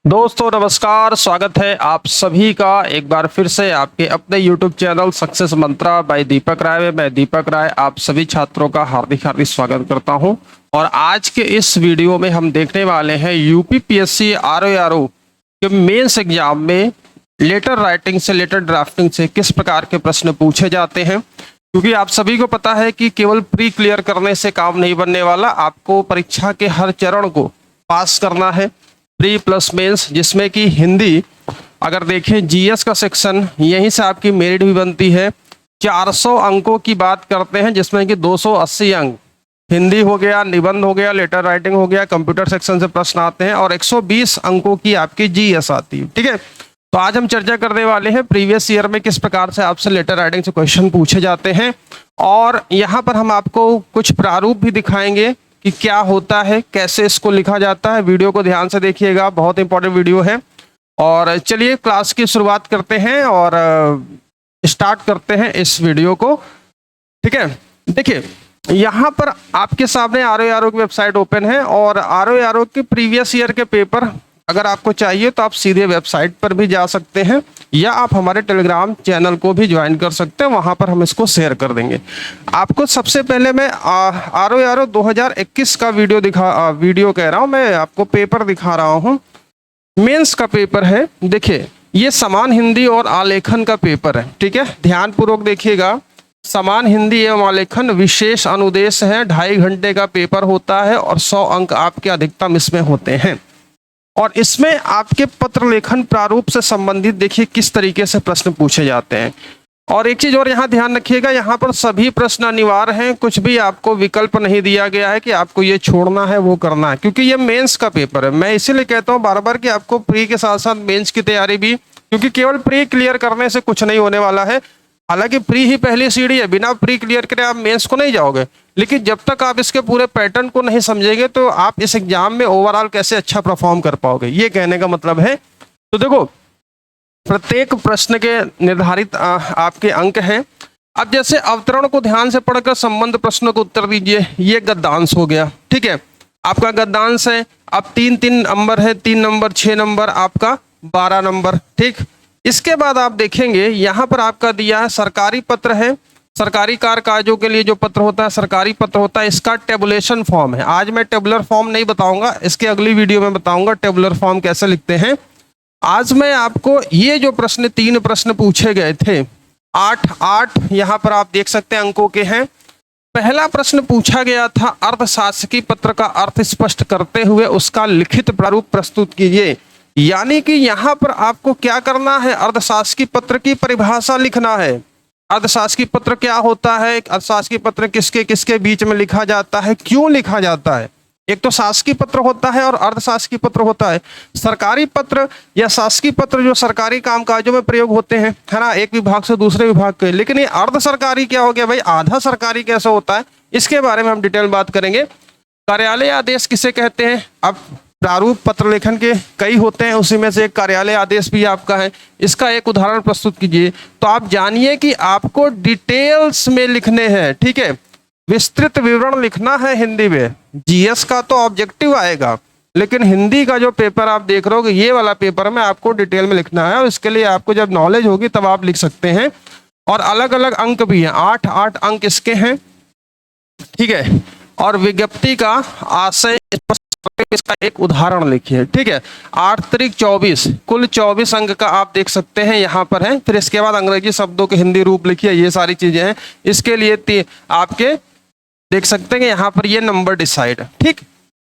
दोस्तों नमस्कार, स्वागत है आप सभी का एक बार फिर से आपके अपने YouTube चैनल सक्सेस मंत्रा बाय दीपक राय में। मैं दीपक राय आप सभी छात्रों का हार्दिक हार्दिक स्वागत करता हूं। और आज के इस वीडियो में हम देखने वाले हैं यूपीपीएससी आरओ के मेंस एग्जाम में लेटर राइटिंग से लेटर ड्राफ्टिंग से किस प्रकार के प्रश्न पूछे जाते हैं। क्योंकि आप सभी को पता है कि केवल प्री क्लियर करने से काम नहीं बनने वाला, आपको परीक्षा के हर चरण को पास करना है, प्री प्लस मेंस, जिसमें कि हिंदी अगर देखें जीएस का सेक्शन यहीं से आपकी मेरिट भी बनती है। 400 अंकों की बात करते हैं जिसमें कि 280 अंक हिंदी हो गया, निबंध हो गया, लेटर राइटिंग हो गया, कंप्यूटर सेक्शन से प्रश्न आते हैं और 120 अंकों की आपकी जीएस आती है। ठीक है, तो आज हम चर्चा करने वाले हैं प्रीवियस ईयर में किस प्रकार से आपसे लेटर राइटिंग से क्वेश्चन पूछे जाते हैं। और यहाँ पर हम आपको कुछ प्रारूप भी दिखाएंगे कि क्या होता है, कैसे इसको लिखा जाता है। वीडियो को ध्यान से देखिएगा, बहुत इंपॉर्टेंट वीडियो है। और चलिए क्लास की शुरुआत करते हैं और स्टार्ट करते हैं इस वीडियो को। ठीक है, देखिए यहाँ पर आपके सामने आरओ की वेबसाइट ओपन है और आरओ के प्रीवियस ईयर के पेपर अगर आपको चाहिए तो आप सीधे वेबसाइट पर भी जा सकते हैं या आप हमारे टेलीग्राम चैनल को भी ज्वाइन कर सकते हैं, वहां पर हम इसको शेयर कर देंगे आपको। सबसे पहले मैं आरओ 2021 का वीडियो कह रहा हूं, मैं आपको पेपर दिखा रहा हूं। मेंस का पेपर है, देखिए ये समान हिंदी और आलेखन का पेपर है। ठीक है, ध्यान पूर्वक देखिएगा। समान हिंदी एवं आलेखन विशेष अनुदेश है, 2.5 घंटे का पेपर होता है और 100 अंक आपके अधिकतम इसमें होते हैं। और इसमें आपके पत्र लेखन प्रारूप से संबंधित देखिए किस तरीके से प्रश्न पूछे जाते हैं। और एक चीज और यहाँ ध्यान रखिएगा, यहाँ पर सभी प्रश्न अनिवार्य हैं, कुछ भी आपको विकल्प नहीं दिया गया है कि आपको ये छोड़ना है वो करना है, क्योंकि ये मेंस का पेपर है। मैं इसीलिए कहता हूँ बार बार कि आपको प्री के साथ साथ मेंस की तैयारी भी, क्योंकि केवल प्री क्लियर करने से कुछ नहीं होने वाला है। हालांकि प्री ही पहली सीढ़ी है, बिना प्री क्लियर करे आप मेंस को नहीं जाओगे, लेकिन जब तक आप इसके पूरे पैटर्न को नहीं समझेंगे तो आप इस एग्जाम में ओवरऑल कैसे अच्छा परफॉर्म कर पाओगे, ये कहने का मतलब है। तो देखो प्रत्येक प्रश्न के निर्धारित आपके अंक हैं। अब जैसे अवतरण को ध्यान से पढ़कर संबंध प्रश्नों को उत्तर दीजिए, ये गद्यांश हो गया। ठीक है, आपका गद्यांश है। अब 3 नंबर है, 3 नंबर, 6 नंबर, आपका 12 नंबर। ठीक, इसके बाद आप देखेंगे यहाँ पर आपका दिया है सरकारी पत्र है। सरकारी कामकाजों के लिए जो पत्र होता है सरकारी पत्र होता है, इसका टेबुलेशन फॉर्म है। आज मैं टेबुलर फॉर्म नहीं बताऊंगा, इसके अगली वीडियो में बताऊंगा टेबुलर फॉर्म कैसे लिखते हैं। आज मैं आपको ये जो प्रश्न 3 प्रश्न पूछे गए थे, 8 यहाँ पर आप देख सकते हैं अंकों के हैं। पहला प्रश्न पूछा गया था अर्थशास्त्री पत्र का अर्थ स्पष्ट करते हुए उसका लिखित प्रारूप प्रस्तुत कीजिए। यानी कि यहाँ पर आपको क्या करना है, अर्थशास्त्री पत्र की परिभाषा लिखना है। अर्थशास्त्री पत्र क्या होता है, अर्थशास्त्री पत्र किसके किसके बीच में लिखा जाता है, क्यों लिखा जाता है। एक तो शासकीय पत्र होता है और अर्थशास्त्रीय पत्र होता है। सरकारी पत्र या शासकीय पत्र जो सरकारी कामकाजों में प्रयोग होते हैं, है ना, एक विभाग से दूसरे विभाग के। लेकिन ये अर्ध सरकारी क्या हो गया भाई, आधा सरकारी कैसे होता है, इसके बारे में हम डिटेल बात करेंगे। कार्यालय आदेश किसे कहते हैं, अब प्रारूप पत्र लेखन के कई होते हैं, उसी में से एक कार्यालय आदेश भी आपका है। इसका एक उदाहरण प्रस्तुत कीजिए। तो आप जानिए कि आपको डिटेल्स में लिखने हैं। ठीक है, विस्तृत विवरण लिखना है हिंदी में। जीएस का तो ऑब्जेक्टिव आएगा, लेकिन हिंदी का जो पेपर आप देख रहे हो ये वाला पेपर में आपको डिटेल में लिखना है। और इसके लिए आपको जब नॉलेज होगी तब आप लिख सकते हैं। और अलग अलग अंक भी हैं, 8 अंक इसके हैं। ठीक है, और विज्ञप्ति का आशय इसका एक उदाहरण लिखिए। ठीक है, 8 त्रिक 24, कुल 24 अंक का आप देख सकते हैं यहाँ पर है। फिर इसके बाद अंग्रेजी शब्दों के हिंदी रूप लिखिए, ये सारी चीजें हैं। इसके लिए आपके देख सकते हैं यहाँ पर ये नंबर डिसाइड। ठीक,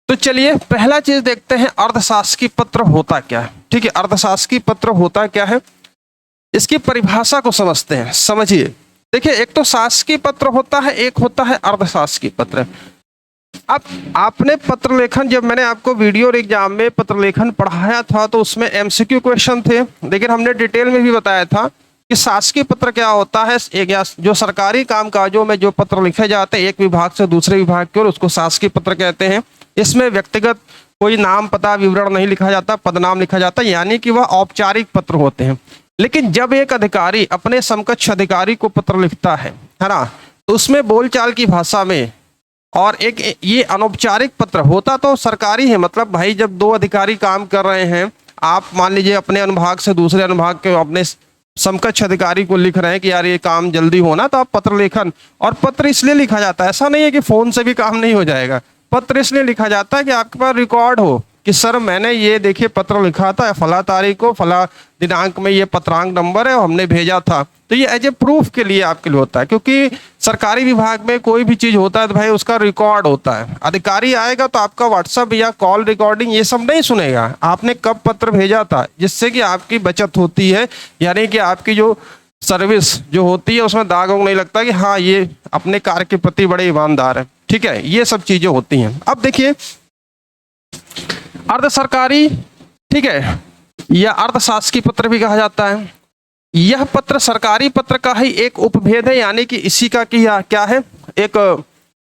तो चलिए पहला चीज देखते हैं, अर्थशास्त्री पत्र होता क्या है। ठीक है, अर्थशास्त्री पत्र होता क्या है, इसकी परिभाषा को समझते हैं। समझिए, देखिए एक तो शासकीय पत्र होता है, एक होता है अर्थशास्त्री पत्र। अब आपने पत्र लेखन, जब मैंने आपको वीडियो और एग्जाम में पत्र लेखन पढ़ाया था तो उसमें एमसीक्यू क्वेश्चन थे, लेकिन हमने डिटेल में भी बताया था कि शासकीय पत्र क्या होता है। एक जो सरकारी कामकाजों में जो पत्र लिखे जाते हैं एक विभाग से दूसरे विभाग के, और उसको शासकीय पत्र कहते हैं। इसमें व्यक्तिगत कोई नाम पता विवरण नहीं लिखा जाता, पदनाम लिखा जाता, यानी कि वह औपचारिक पत्र होते हैं। लेकिन जब एक अधिकारी अपने समकक्ष अधिकारी को पत्र लिखता है ना, तो उसमें बोलचाल की भाषा में और एक ये अनौपचारिक पत्र होता तो सरकारी है, मतलब भाई जब दो अधिकारी काम कर रहे हैं आप मान लीजिए अपने अनुभाग से दूसरे अनुभाग के अपने समकक्ष अधिकारी को लिख रहे हैं कि यार ये काम जल्दी होना, तो आप पत्र लेखन, और पत्र इसलिए लिखा जाता है, ऐसा नहीं है कि फोन से भी काम नहीं हो जाएगा, पत्र इसलिए लिखा जाता है कि आपके पास रिकॉर्ड हो कि सर मैंने ये देखिए पत्र लिखा था फला तारीख को फला दिनांक में, ये पत्रांक नंबर है और हमने भेजा था। तो ये एज ए प्रूफ के लिए आपके लिए होता है, क्योंकि सरकारी विभाग में कोई भी चीज़ होता है तो भाई उसका रिकॉर्ड होता है। अधिकारी आएगा तो आपका व्हाट्सअप या कॉल रिकॉर्डिंग ये सब नहीं सुनेगा, आपने कब पत्र भेजा था, जिससे कि आपकी बचत होती है, यानी कि आपकी जो सर्विस जो होती है उसमें दाग नहीं लगता कि हाँ ये अपने कार्य के प्रति बड़े ईमानदार है। ठीक है, ये सब चीज़ें होती हैं। अब देखिए अर्ध सरकारी, ठीक है, या अर्धशासकीय पत्र भी कहा जाता है। यह पत्र सरकारी पत्र का ही एक उपभेद है, यानी कि इसी का क्या है, एक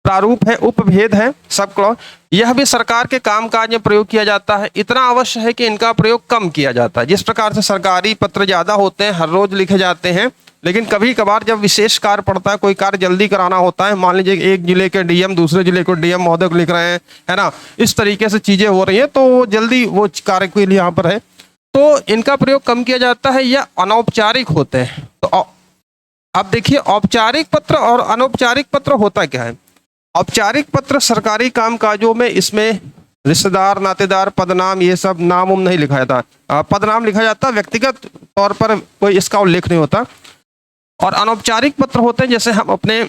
प्रारूप है, उपभेद है सब क्लॉज। यह भी सरकार के कामकाज में प्रयोग किया जाता है। इतना अवश्य है कि इनका प्रयोग कम किया जाता है। जिस प्रकार से सरकारी पत्र ज़्यादा होते हैं, हर रोज लिखे जाते हैं, लेकिन कभी कभार जब विशेष कार्य पड़ता है, कोई कार्य जल्दी कराना होता है, मान लीजिए एक जिले के डीएम दूसरे जिले को डीएम महोदय को लिख रहे हैं, है ना, इस तरीके से चीजें हो रही हैं, तो जल्दी वो कार्य के लिए यहाँ पर है, तो इनका प्रयोग कम किया जाता है, या अनौपचारिक होते हैं। तो अब देखिए औपचारिक पत्र और अनौपचारिक पत्र होता क्या है। औपचारिक पत्र सरकारी कामकाजों में, इसमें रिश्तेदार नातेदार पदनाम ये सब नाम उम नहीं लिखा जाता, पदनाम लिखा जाता, व्यक्तिगत तौर पर कोई इसका उल्लेख नहीं होता। और अनौपचारिक पत्र होते हैं, जैसे हम अपने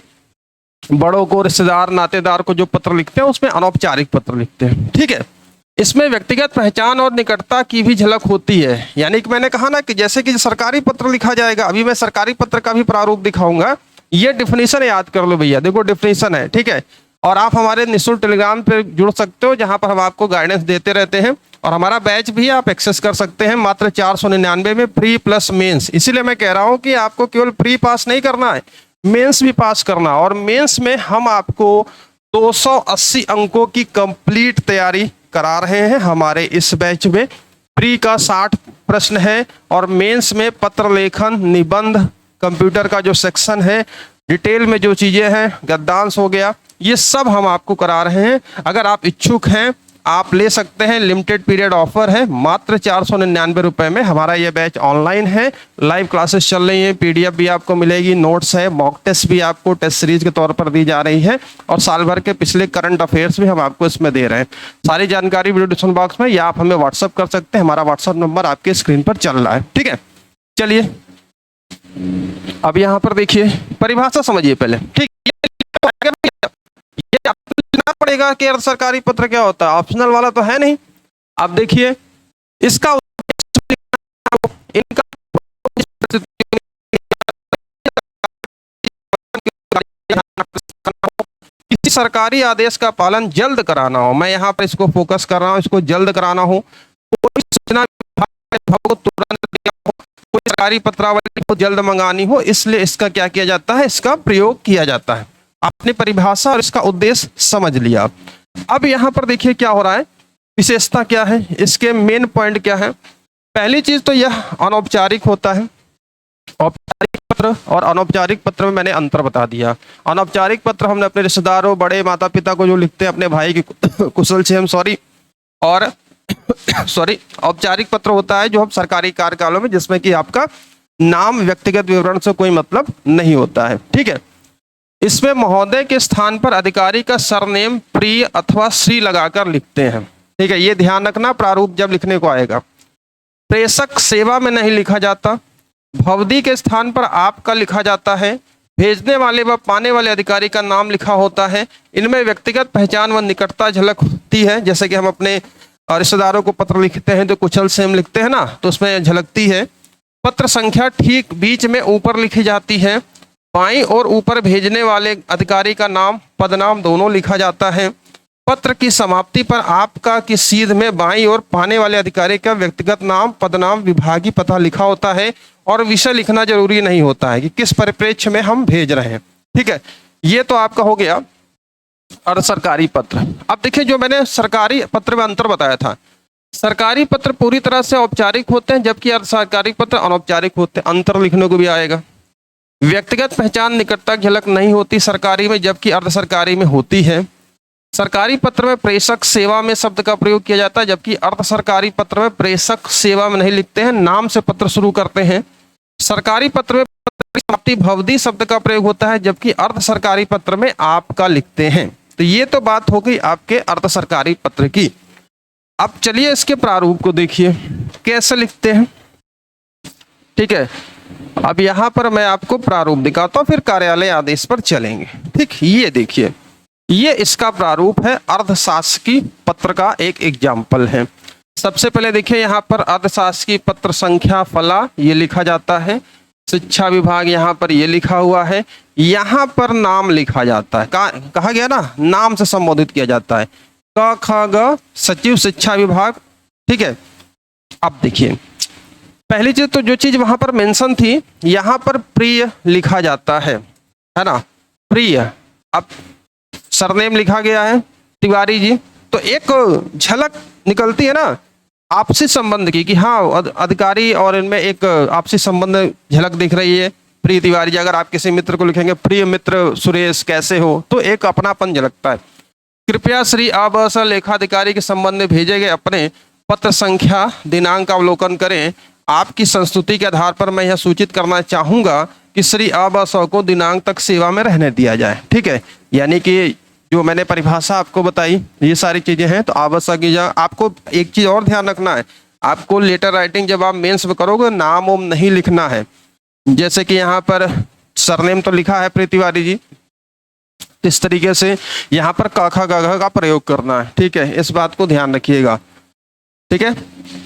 बड़ों को, रिश्तेदार नातेदार को जो पत्र लिखते हैं उसमें अनौपचारिक पत्र लिखते हैं। ठीक है, इसमें व्यक्तिगत पहचान और निकटता की भी झलक होती है। यानी कि मैंने कहा ना कि जैसे कि सरकारी पत्र लिखा जाएगा, अभी मैं सरकारी पत्र का भी प्रारूप दिखाऊंगा। ये डिफिनीशन याद कर लो भैया, देखो डिफिनीशन है, ठीक है। और आप हमारे निःशुल्क टेलीग्राम पे जुड़ सकते हो, जहां पर हम आपको गाइडेंस देते रहते हैं, और हमारा बैच भी आप एक्सेस कर सकते हैं मात्र 499 में, प्री प्लस मेंस। इसीलिए मैं कह रहा हूं कि आपको केवल प्री पास नहीं करना है, मेंस भी पास करना। और मेंस में हम आपको 280 अंकों की कंप्लीट तैयारी करा रहे हैं हमारे इस बैच में। प्री का 60 प्रश्न है, और मेंस में पत्र लेखन, निबंध, कंप्यूटर का जो सेक्शन है, डिटेल में जो चीजें हैं, गद्यांश हो गया, ये सब हम आपको करा रहे हैं। अगर आप इच्छुक हैं आप ले सकते हैं, लिमिटेड पीरियड ऑफर है, मात्र 499 रुपए में हमारा ये बैच ऑनलाइन है। लाइव क्लासेस चल रही हैं, पीडीएफ भी आपको मिलेगी, नोट्स है, मॉक टेस्ट भी आपको टेस्ट सीरीज के तौर पर दी जा रही है, और साल भर के पिछले करंट अफेयर्स भी हम आपको इसमें दे रहे हैं। सारी जानकारी वीडियो डिस्क्रिप्शन बॉक्स में, या आप हमें व्हाट्सअप कर सकते हैं, हमारा व्हाट्सअप नंबर आपके स्क्रीन पर चल रहा है। ठीक है, चलिए अब यहाँ पर देखिए परिभाषा समझिए पहले। ठीक, ये आपको लिखना पड़ेगा कि अर्ध सरकारी पत्र क्या होता है, ऑप्शनल वाला तो है नहीं। अब देखिए इसका इनका किसी सरकारी आदेश का पालन जल्द कराना हो, मैं यहाँ पर इसको फोकस कर रहा हूँ, इसको जल्द कराना हो, कोई सूचना को तुरंत देना हो, कोई सरकारी पत्रावली को जल्द मंगानी हो, इसलिए इसका क्या किया जाता है, इसका प्रयोग किया जाता है। आपने परिभाषा और इसका उद्देश्य समझ लिया। अब यहाँ पर देखिए क्या हो रहा है, विशेषता क्या है, इसके मेन पॉइंट क्या है। पहली चीज तो यह अनौपचारिक होता है। औपचारिक पत्र और अनौपचारिक पत्र में मैंने अंतर बता दिया। अनौपचारिक पत्र हमने अपने रिश्तेदारों, बड़े माता पिता को जो लिखते हैं, अपने भाई की कुशल क्षेम, और औपचारिक पत्र होता है जो हम सरकारी कार्यकालों में, जिसमें कि आपका नाम, व्यक्तिगत विवरण से कोई मतलब नहीं होता है। ठीक है, इसमें महोदय के स्थान पर अधिकारी का सरनेम प्रिय अथवा श्री लगाकर लिखते हैं। ठीक है, ये ध्यान रखना प्रारूप जब लिखने को आएगा। प्रेषक सेवा में नहीं लिखा जाता। भवदी के स्थान पर आपका लिखा जाता है। भेजने वाले व पाने वाले अधिकारी का नाम लिखा होता है। इनमें व्यक्तिगत पहचान व निकटता झलक होती है, जैसे कि हम अपने रिश्तेदारों को पत्र लिखते हैं तो कुशल क्षेम लिखते हैं ना, तो उसमें झलकती है। पत्र संख्या ठीक बीच में ऊपर लिखी जाती है। बाईं और ऊपर भेजने वाले अधिकारी का नाम, पदनाम दोनों लिखा जाता है। पत्र की समाप्ति पर आपका की सीध में बाईं ओर पाने वाले अधिकारी का व्यक्तिगत नाम, पदनाम, विभागीय पता लिखा होता है, और विषय लिखना जरूरी नहीं होता है कि किस परिप्रेक्ष्य में हम भेज रहे हैं। ठीक है, ये तो आपका हो गया अर्ध सरकारी पत्र। अब देखिए जो मैंने सरकारी पत्र में अंतर बताया था, सरकारी पत्र पूरी तरह से औपचारिक होते हैं, जबकि अर्ध सरकारी पत्र अनौपचारिक होते हैं। अंतर लिखने को भी आएगा। व्यक्तिगत पहचान, निकटता झलक नहीं होती सरकारी में, जबकि अर्ध सरकारी में होती है। सरकारी पत्र में प्रेषक सेवा में शब्द का प्रयोग किया जाता है, जबकि अर्ध सरकारी पत्र में प्रेषक सेवा में नहीं लिखते हैं, नाम से पत्र शुरू करते हैं। सरकारी पत्र में पत्र की समाप्ति भवदी शब्द का प्रयोग होता है, जबकि अर्ध सरकारी पत्र में आपका लिखते हैं। तो ये तो बात हो गई आपके अर्ध सरकारी पत्र की। अब चलिए इसके प्रारूप को देखिए कैसे लिखते हैं। ठीक है, अब यहाँ पर मैं आपको प्रारूप दिखाता हूँ, फिर कार्यालय आदेश पर चलेंगे। ठीक, ये देखिए, ये इसका प्रारूप है, अर्धशासकीय पत्र का एक एग्जाम्पल है। सबसे पहले देखिए यहाँ पर अर्धशासकीय पत्र संख्या फला ये लिखा जाता है, शिक्षा विभाग यहाँ पर ये लिखा हुआ है, यहाँ पर नाम लिखा जाता है, कहा गया ना, नाम से संबोधित किया जाता है, क ख ग सचिव शिक्षा विभाग। ठीक है, अब देखिए पहली चीज तो जो चीज वहां पर मेंशन थी, यहाँ पर प्रिय लिखा जाता है ना, प्रिय। अब सरनेम लिखा गया है तिवारी जी, तो एक झलक निकलती है ना आपसी संबंध की, कि हाँ अधिकारी और इनमें एक आपसी संबंध झलक दिख रही है। प्रिय तिवारी जी, अगर आप किसी मित्र को लिखेंगे प्रिय मित्र सुरेश कैसे हो, तो एक अपनापन झलकता है। कृपया श्री आबस लेखाधिकारी के संबंध में भेजे गए अपने पत्र संख्या दिनांक का अवलोकन करें। आपकी संस्तुति के आधार पर मैं यह सूचित करना चाहूंगा कि श्री आबस को दिनांक तक सेवा में रहने दिया जाए। ठीक है, यानी कि जो मैंने परिभाषा आपको बताई ये सारी चीजें हैं। तो आवश्यक की आपको एक चीज और ध्यान रखना है, आपको लेटर राइटिंग जब आप मेंस में करोगे नाम ओम नहीं लिखना है। जैसे कि यहाँ पर सरनेम तो लिखा है प्रिय तिवारी जी, इस तरीके से यहाँ पर काखा गाघा का प्रयोग करना है। ठीक है, इस बात को ध्यान रखिएगा। ठीक है,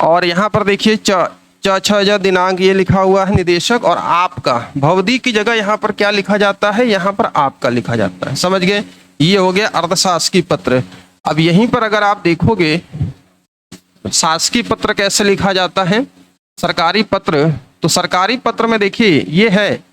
और यहाँ पर देखिए छ दिनांक ये लिखा हुआ है, निदेशक और आपका, भवदी की जगह यहाँ पर क्या लिखा जाता है, यहाँ पर आपका लिखा जाता है। समझ गए, ये हो गया अर्धशासकीय पत्र। अब यहीं पर अगर आप देखोगे शासकीय पत्र कैसे लिखा जाता है, सरकारी पत्र, तो सरकारी पत्र में देखिए ये है,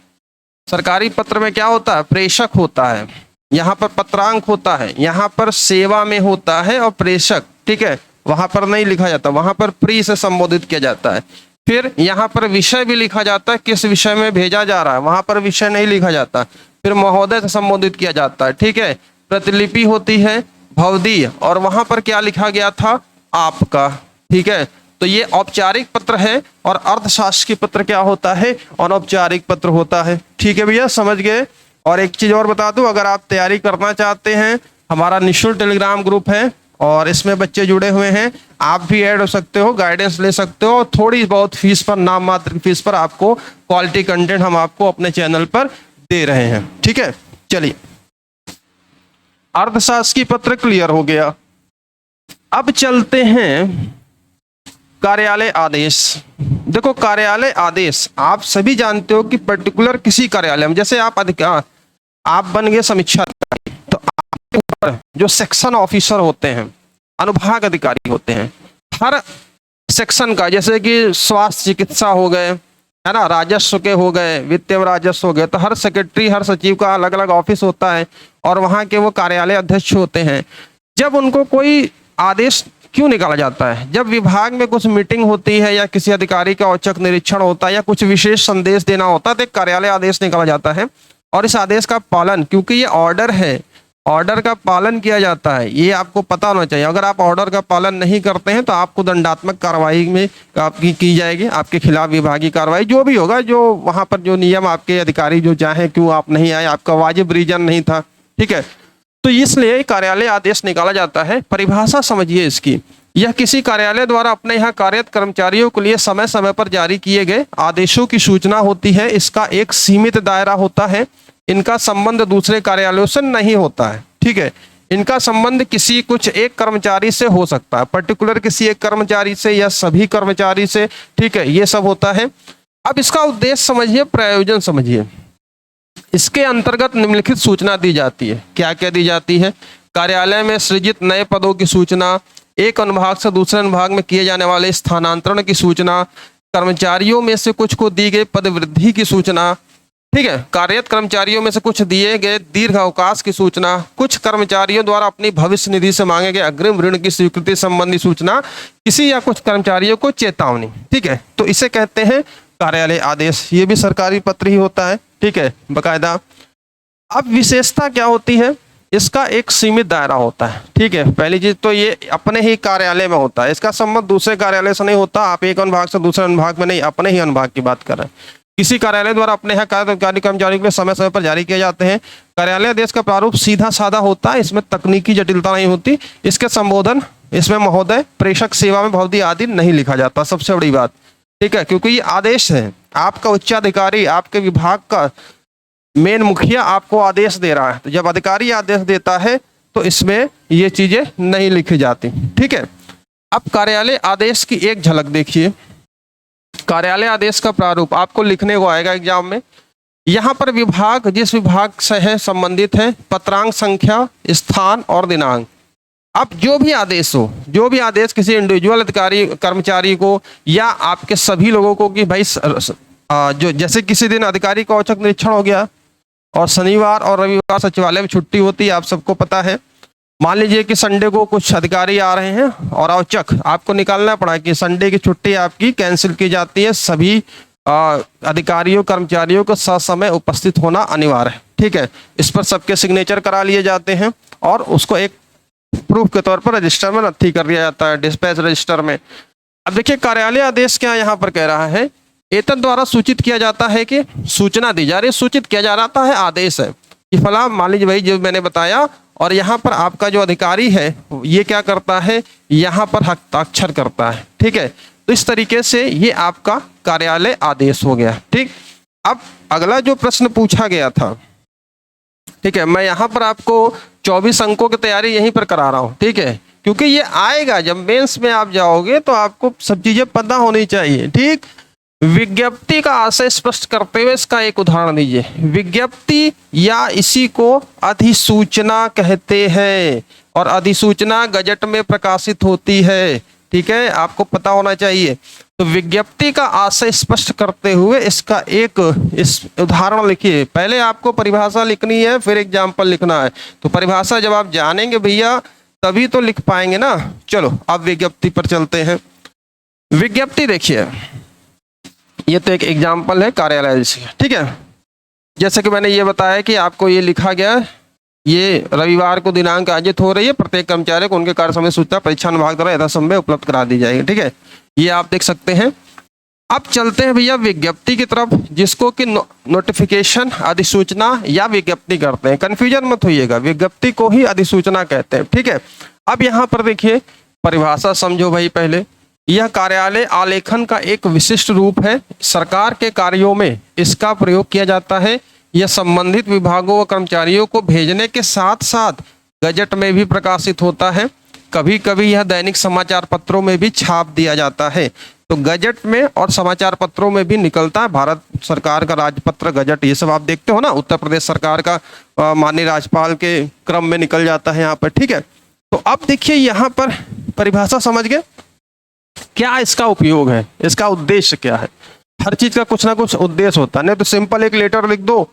सरकारी पत्र में क्या होता है, प्रेषक होता है, यहाँ पर पत्रांक होता है, यहाँ पर सेवा में होता है और प्रेषक। ठीक है, वहां पर नहीं लिखा जाता, वहां पर प्री से संबोधित किया जाता है। फिर यहाँ पर विषय भी लिखा जाता है, किस विषय में भेजा जा रहा है, वहां पर विषय नहीं लिखा जाता। फिर महोदय से संबोधित किया जाता है। ठीक है, प्रतिलिपि होती है भवदी, और वहां पर क्या लिखा गया था, आपका। ठीक है, तो ये औपचारिक पत्र है, और अर्धशासकीय पत्र क्या होता है, अनौपचारिक पत्र होता है। ठीक है भैया, समझ गए। और एक चीज और बता दूं, अगर आप तैयारी करना चाहते हैं, हमारा निःशुल्क टेलीग्राम ग्रुप है और इसमें बच्चे जुड़े हुए हैं, आप भी ऐड हो सकते हो, गाइडेंस ले सकते हो, और थोड़ी बहुत फीस पर, नाम मात्र फीस पर आपको क्वालिटी कंटेंट हम आपको अपने चैनल पर दे रहे हैं। ठीक है, चलिए अर्धशासकीय पत्र क्लियर हो गया। अब चलते हैं कार्यालय आदेश। देखो कार्यालय आदेश आप सभी जानते हो कि पर्टिकुलर किसी कार्यालय में, जैसे आप बन गए समीक्षा अधिकारी, तो आपके ऊपर जो सेक्शन ऑफिसर होते हैं, अनुभाग अधिकारी होते हैं, हर सेक्शन का, जैसे कि स्वास्थ्य चिकित्सा हो गए, है ना, राजस्व के हो गए, वित्त एवं राजस्व हो गए, तो हर सेक्रेटरी हर सचिव का अलग अलग ऑफिस होता है और वहाँ के वो कार्यालय अध्यक्ष होते हैं। जब उनको कोई आदेश क्यों निकाला जाता है, जब विभाग में कुछ मीटिंग होती है या किसी अधिकारी का औचक निरीक्षण होता है या कुछ विशेष संदेश देना होता है, तो एक कार्यालय आदेश निकाला जाता है। और इस आदेश का पालन, क्योंकि ये ऑर्डर है, ऑर्डर का पालन किया जाता है, ये आपको पता होना चाहिए। अगर आप ऑर्डर का पालन नहीं करते हैं तो आपको दंडात्मक कार्रवाई में आपकी की जाएगी, आपके खिलाफ विभागीय कार्रवाई जो भी होगा, जो वहां पर जो नियम आपके अधिकारी जो चाहे, क्यों आप नहीं आए, आपका वाजिब रीजन नहीं था। ठीक है, तो इसलिए कार्यालय आदेश निकाला जाता है। परिभाषा समझिए इसकी, यह किसी कार्यालय द्वारा अपने यहाँ कार्यरत कर्मचारियों के लिए समय समय पर जारी किए गए आदेशों की सूचना होती है। इसका एक सीमित दायरा होता है, इनका संबंध दूसरे कार्यालयों से नहीं होता है। ठीक है, इनका संबंध किसी कुछ एक कर्मचारी से हो सकता है, पर्टिकुलर किसी एक कर्मचारी से या सभी कर्मचारी से। ठीक है, ये सब होता है। अब इसका उद्देश्य समझिए, प्रयोजन समझिए। इसके अंतर्गत निम्नलिखित सूचना दी जाती है। क्या क्या दी जाती है, कार्यालय में सृजित नए पदों की सूचना, एक अनुभाग से दूसरे अनुभाग में किए जाने वाले स्थानांतरण की सूचना, कर्मचारियों में से कुछ को दी गई पद वृद्धि की सूचना। ठीक है, कार्यरत कर्मचारियों में से कुछ दिए गए दीर्घ अवकाश की सूचना, कुछ कर्मचारियों द्वारा अपनी भविष्य निधि से मांगे गए अग्रिम ऋण की स्वीकृति संबंधी सूचना, किसी या कुछ कर्मचारियों को चेतावनी। ठीक है, तो इसे कहते हैं कार्यालय आदेश। ये भी सरकारी पत्र ही होता है। ठीक है, बकायदा। अब विशेषता क्या होती है, इसका एक सीमित दायरा होता है। ठीक है, पहली चीज तो ये अपने ही कार्यालय में होता है, इसका संबंध दूसरे कार्यालय से नहीं होता। आप एक अनुभाग से दूसरे अनुभाग में नहीं, अपने ही अनुभाग की बात कर रहे हैं। किसी कार्यालय द्वारा अपने यहाँ कार्यकारी कर्मचारियों के लिए समय समय पर जारी किए जाते हैं। कार्यालय आदेश का प्रारूप सीधा साधा होता है, इसमें तकनीकी जटिलता नहीं होती। इसके संबोधन, इसमें महोदय, प्रेषक, सेवा में भवदी आदि नहीं लिखा जाता, सबसे बड़ी बात। ठीक है, क्योंकि ये आदेश है, आपका उच्चाधिकारी, आपके विभाग का मेन मुखिया आपको आदेश दे रहा है। तो जब अधिकारी आदेश देता है तो इसमें ये चीजें नहीं लिखी जाती। ठीक है, अब कार्यालय आदेश की एक झलक देखिए। कार्यालय आदेश का प्रारूप आपको लिखने को आएगा एग्जाम में। यहाँ पर विभाग, जिस विभाग से है संबंधित है, पत्रांक संख्या, स्थान और दिनांक। अब जो भी आदेश हो, जो भी आदेश किसी इंडिविजुअल अधिकारी कर्मचारी को या आपके सभी लोगों को कि भाई जो जैसे किसी दिन अधिकारी का औचक निरीक्षण हो गया और शनिवार और रविवार सचिवालय में छुट्टी होती है, आप सबको पता है। मान लीजिए कि संडे को कुछ अधिकारी आ रहे हैं और औचक आपको निकालना पड़ा कि संडे की छुट्टी आपकी कैंसिल की जाती है। सभी अधिकारियों कर्मचारियों को ससमय उपस्थित होना अनिवार्य है। ठीक है, इस पर सबके सिग्नेचर करा लिए जाते हैं और उसको एक प्रूफ के तौर पर रजिस्टर में नथी कर दिया जाता है, डिस्पैच रजिस्टर में। अब देखिए कार्यालय आदेश क्या यहाँ पर कह रहा है, एतद द्वारा सूचित किया जाता है कि सूचना दी जा रही है, सूचित किया जा रहा है, आदेश है कि फला, मान लीजिए भाई जो मैंने बताया, और यहाँ पर आपका जो अधिकारी है ये क्या करता है, यहाँ पर हस्ताक्षर करता है। ठीक है, तो इस तरीके से ये आपका कार्यालय आदेश हो गया। ठीक, अब अगला जो प्रश्न पूछा गया था, ठीक है, मैं यहाँ पर आपको 24 अंकों की तैयारी यहीं पर करा रहा हूँ। ठीक है, क्योंकि ये आएगा जब मेंस में आप जाओगे तो आपको सब चीजें पता होनी चाहिए। ठीक, विज्ञप्ति का आशय स्पष्ट करते हुए इसका एक उदाहरण दीजिए। विज्ञप्ति या इसी को अधिसूचना कहते हैं और अधिसूचना गजट में प्रकाशित होती है। ठीक है, आपको पता होना चाहिए। तो विज्ञप्ति का आशय स्पष्ट करते हुए इसका एक उदाहरण लिखिए। पहले आपको परिभाषा लिखनी है, फिर एग्जाम्पल लिखना है। तो परिभाषा जब आप जानेंगे भैया तभी तो लिख पाएंगे ना। चलो अब विज्ञप्ति पर चलते हैं। विज्ञप्ति देखिए, ये तो एक एग्जाम्पल है कार्यालय आदेश का। ठीक है, जैसे कि मैंने ये बताया कि आपको ये लिखा गया, ये रविवार को दिनांक आयोजित हो रही है, प्रत्येक कर्मचारी को उनके कार्य समय सूचना परीक्षा विभाग द्वारा यथासंभव उपलब्ध करा दी जाएगी। ठीक है, ये आप देख सकते हैं। अब चलते हैं भैया विज्ञप्ति की तरफ, जिसको कि नोटिफिकेशन, अधिसूचना या विज्ञप्ति करते हैं। कंफ्यूजन मत होइएगा, विज्ञप्ति को ही अधिसूचना कहते हैं। ठीक है, अब यहाँ पर देखिए परिभाषा समझो भाई। पहले, यह कार्यालय आलेखन का एक विशिष्ट रूप है। सरकार के कार्यों में इसका प्रयोग किया जाता है। यह संबंधित विभागों व कर्मचारियों को भेजने के साथ साथ गजट में भी प्रकाशित होता है। कभी कभी यह दैनिक समाचार पत्रों में भी छाप दिया जाता है। तो गजट में और समाचार पत्रों में भी निकलता है। भारत सरकार का राजपत्र, गजट, ये सब आप देखते हो ना। उत्तर प्रदेश सरकार का माननीय राज्यपाल के क्रम में निकल जाता है यहाँ पर। ठीक है, तो अब देखिए यहाँ पर परिभाषा समझ गए, क्या इसका उपयोग है, इसका उद्देश्य क्या है। हर चीज का कुछ ना कुछ उद्देश्य होता है, नहीं तो सिंपल एक लेटर लिख दो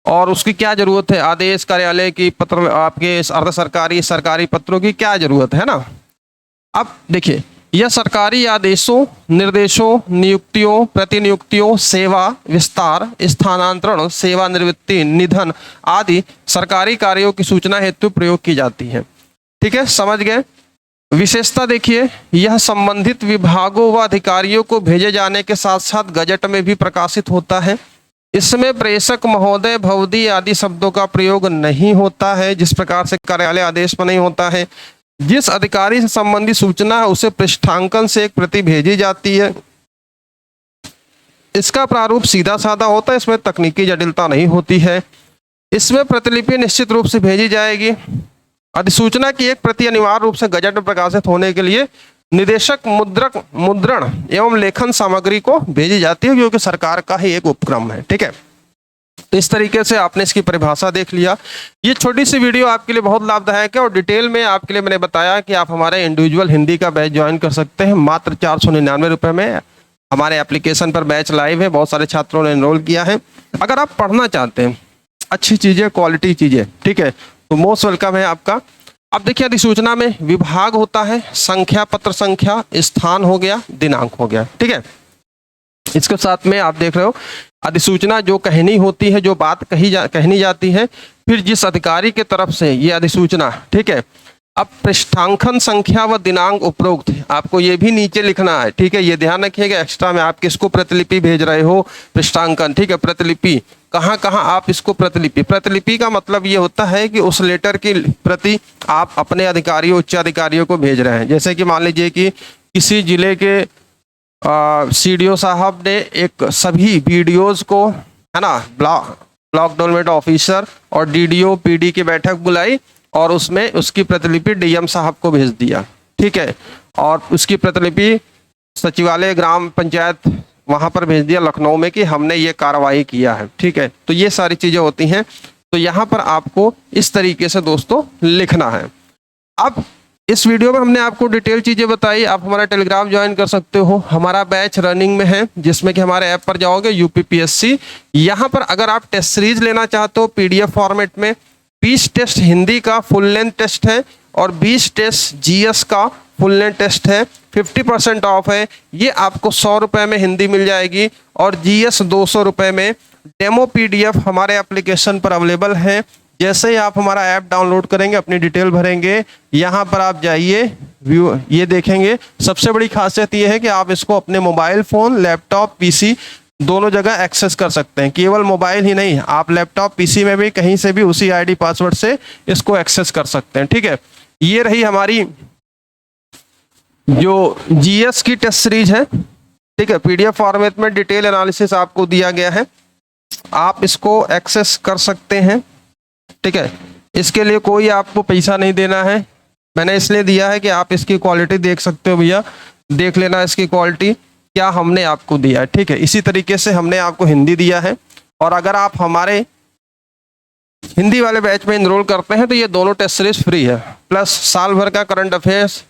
और उसकी क्या जरूरत है। आदेश, कार्यालय की पत्र, आपके अर्ध सरकारी, सरकारी पत्रों की क्या जरूरत है ना। अब देखिए, यह सरकारी आदेशों, निर्देशों, नियुक्तियों, प्रतिनियुक्तियों, सेवा विस्तार, स्थानांतरण, सेवानिवृत्ति, निधन आदि सरकारी कार्यों की सूचना हेतु प्रयोग की जाती है। ठीक है, समझ गए। विशेषता देखिए, यह संबंधित विभागों व अधिकारियों को भेजे जाने के साथ साथ गजट में भी प्रकाशित होता है। इसमें प्रेषक, महोदय, भवदी आदि शब्दों का प्रयोग नहीं होता है, जिस प्रकार से कार्यालय आदेश में नहीं होता है। जिस अधिकारी से संबंधित सूचना है उसे पृष्ठांकन से एक प्रति भेजी जाती है। इसका प्रारूप सीधा साधा होता है, इसमें तकनीकी जटिलता नहीं होती है। इसमें प्रतिलिपि निश्चित रूप से भेजी जाएगी। अधिसूचना की एक प्रति अनिवार्य रूप से गजट में प्रकाशित होने के लिए निदेशक मुद्रण एवं लेखन सामग्री को भेजी जाती है, क्योंकि सरकार का ही एक उपक्रम है। ठीक है, तो इस तरीके से आपने इसकी परिभाषा देख लिया। ये छोटी सी वीडियो आपके लिए बहुत लाभदायक है और डिटेल में आपके लिए मैंने बताया कि आप हमारे इंडिविजुअल हिंदी का बैच ज्वाइन कर सकते हैं मात्र 499 रुपये में। हमारे एप्लीकेशन पर बैच लाइव है, बहुत सारे छात्रों ने एनरोल किया है। अगर आप पढ़ना चाहते हैं अच्छी चीजें, क्वालिटी चीजें, ठीक है, तो मोस्ट वेलकम है आपका। अब देखिए, अधिसूचना में विभाग होता है, संख्या, पत्र संख्या, स्थान हो गया, दिनांक हो गया। ठीक है, इसके साथ में आप देख रहे हो अधिसूचना जो कहनी होती है, जो बात कहनी जाती है, फिर जिस अधिकारी के तरफ से ये अधिसूचना, ठीक है, अब पृष्ठांकन संख्या व दिनांक उपरोक्त है, आपको ये भी नीचे लिखना है, ठीक है, ये ध्यान रखिएगा। एक्स्ट्रा में आप किसको प्रतिलिपि भेज रहे हो, पृष्ठांकन, ठीक है, प्रतिलिपि कहाँ कहाँ आप इसको प्रतिलिपि का मतलब ये होता है कि उस लेटर की प्रति आप अपने अधिकारियों, उच्च अधिकारियों को भेज रहे हैं। जैसे कि मान लीजिए कि किसी जिले के CDO साहब ने एक सभी BDOs को, है ना, ब्लॉक डेवलपमेंट ऑफिसर और DDO PD की बैठक बुलाई और उसमें उसकी प्रतिलिपि DM साहब को भेज दिया, ठीक है, और उसकी प्रतिलिपि सचिवालय ग्राम पंचायत वहां पर भेज दिया लखनऊ में कि हमने ये कार्रवाई किया है, ठीक है। तो ये सारी चीजें होती हैं। तो यहाँ पर आपको इस तरीके से दोस्तों लिखना है। अब इस वीडियो में हमने आपको डिटेल चीजें बताई। आप हमारा टेलीग्राम ज्वाइन कर सकते हो, हमारा बैच रनिंग में है, जिसमें कि हमारे ऐप पर जाओगे UPPSC, यहाँ पर अगर आप टेस्ट सीरीज लेना चाहते हो PDF फॉर्मेट में, 20 टेस्ट हिंदी का फुल लेंथ टेस्ट है और 20 टेस्ट GS का फुल लेंथ टेस्ट है, 50% ऑफ है। ये आपको 100 रुपये में हिंदी मिल जाएगी और GS 200 रुपये में। डेमो PDF हमारे एप्लीकेशन पर अवेलेबल है। जैसे ही आप हमारा ऐप डाउनलोड करेंगे, अपनी डिटेल भरेंगे, यहाँ पर आप जाइए, व्यू ये देखेंगे। सबसे बड़ी खासियत ये है कि आप इसको अपने मोबाइल फ़ोन, लैपटॉप, PC दोनों जगह एक्सेस कर सकते हैं। केवल मोबाइल ही नहीं, आप लैपटॉप PC में भी कहीं से भी उसी ID पासवर्ड से इसको एक्सेस कर सकते हैं, ठीक है। ये रही हमारी जो GS की टेस्ट सीरीज है, ठीक है, PDF फॉर्मेट में डिटेल एनालिसिस आपको दिया गया है, आप इसको एक्सेस कर सकते हैं, ठीक है। इसके लिए कोई आपको पैसा नहीं देना है, मैंने इसलिए दिया है कि आप इसकी क्वालिटी देख सकते हो। भैया देख लेना इसकी क्वालिटी क्या हमने आपको दिया है, ठीक है। इसी तरीके से हमने आपको हिंदी दिया है और अगर आप हमारे हिंदी वाले बैच में इनरोल करते हैं तो ये दोनों टेस्ट सीरीज फ्री है, प्लस साल भर का करंट अफेयर्स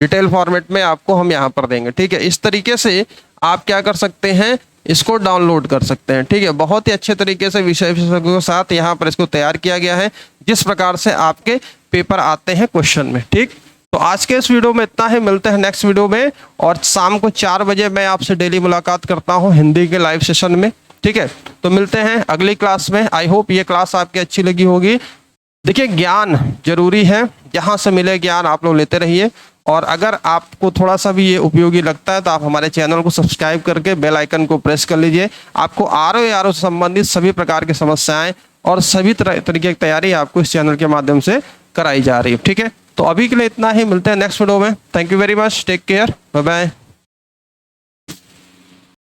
डिटेल फॉर्मेट में आपको हम यहाँ पर देंगे, ठीक है। इस तरीके से आप क्या कर सकते हैं, इसको डाउनलोड कर सकते हैं, ठीक है। बहुत ही अच्छे तरीके से विषय विशेषज्ञों के साथ यहाँ पर इसको तैयार किया गया है, जिस प्रकार से आपके पेपर आते हैं क्वेश्चन में, ठीक। तो आज के इस वीडियो में इतना है, मिलते हैं नेक्स्ट वीडियो में। और शाम को 4 बजे मैं आपसे डेली मुलाकात करता हूँ हिंदी के लाइव सेशन में, ठीक है। तो मिलते हैं अगली क्लास में। आई होप ये क्लास आपकी अच्छी लगी होगी। देखिए, ज्ञान जरूरी है, जहाँ से मिले ज्ञान आप लोग लेते रहिए। और अगर आपको थोड़ा सा भी ये उपयोगी लगता है तो आप हमारे चैनल को सब्सक्राइब करके बेल आइकन को प्रेस कर लीजिए। आपको RO से संबंधित सभी प्रकार की समस्याएं और सभी तरीके की तैयारी आपको इस चैनल के माध्यम से कराई जा रही है, ठीक है। तो अभी के लिए इतना ही, मिलते हैं नेक्स्ट वीडियो में। Thank you very much, take care, bye bye.